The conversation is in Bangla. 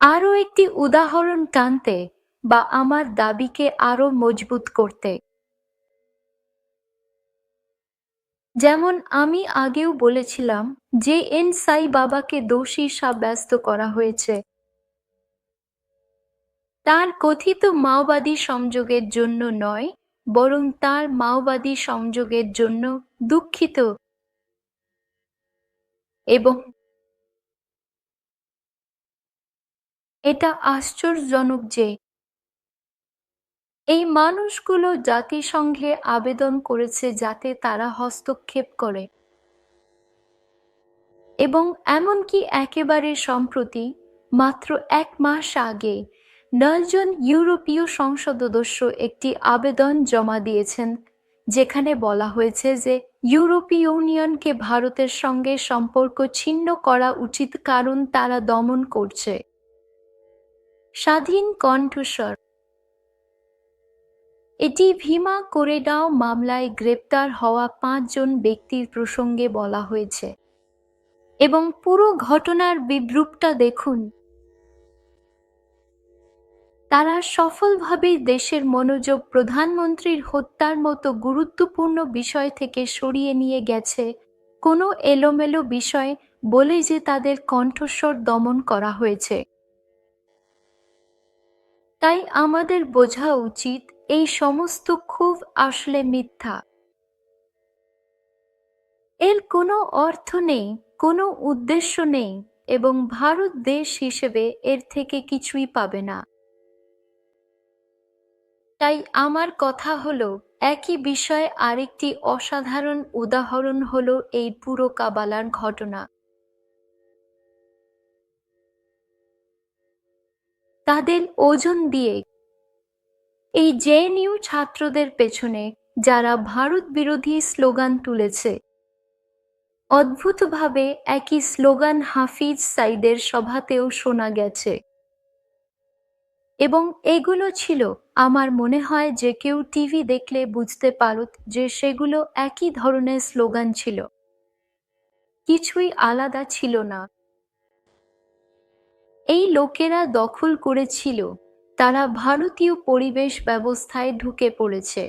আরও একটি উদাহরণ টানতে বা আমার দাবিকে আরও মজবুত করতে, যেমন আমি আগেও বলেছিলাম যে সাই বাবাকে দোষী সাব্যস্ত করা হয়েছে তার কথিত মাওবাদী সংযোগের জন্য নয়, বরং তার মাওবাদী সংযোগের জন্য দুঃখিত। এবং এটা আশ্চর্যজনক যে এই মানুষগুলো জাতিসংঘে আবেদন করেছে যাতে তারা হস্তক্ষেপ করে, এবং এমনকি একেবারে সম্প্রতি মাত্র 1 মাস আগে 9 জন ইউরোপীয় সংসদ সদস্য একটি আবেদন জমা দিয়েছেন যেখানে বলা হয়েছে যে ইউরোপীয় ইউনিয়নকে ভারতের সঙ্গে সম্পর্ক ছিন্ন করা উচিত কারণ তারা দমন করছে। স্বাধীন কণ্ঠস্বর। এটি ভীমা কোরেগাঁও মামলায় গ্রেপ্তার হওয়া 5 জন ব্যক্তির প্রসঙ্গে বলা হয়েছে, এবং পুরো ঘটনার বিবৃতিটা দেখুন। তারা সফলভাবে দেশের মনোযোগ প্রধানমন্ত্রীর হত্যার মতো গুরুত্বপূর্ণ বিষয় থেকে সরিয়ে নিয়ে গেছে কোনো এলোমেলো বিষয় বলে যে তাদের কণ্ঠস্বর দমন করা হয়েছে। তাই আমাদের বোঝা উচিত এই সমস্ত খুব আসলে মিথ্যা। এর কোনো অর্থ নেই, কোনো উদ্দেশ্য নেই, এবং ভারত দেশ হিসেবে এর থেকে কিছুই পাবে না। তাই আমার কথা হলো, একই বিষয়ে আরেকটি অসাধারণ উদাহরণ হলো এই পুরো কাবালার ঘটনা। তাদের ওজন দিয়ে এই জেএনইউ ছাত্রদের পেছনে যারা ভারত বিরোধী স্লোগান তুলেছে, অদ্ভুতভাবে একই স্লোগান হাফিজ সাইদের সভাতেও শোনা গেছে, এবং এগুলো ছিল, আমার মনে হয় যে কেউ টিভি দেখলে বুঝতে পারত যে সেগুলো একই ধরনের স্লোগান ছিল, কিছুই আলাদা ছিল না। এই লোকেরা দখল করেছিল, তারা ভারতীয় পরিবেশ ব্যবস্থায় ঢুকে পড়েছে।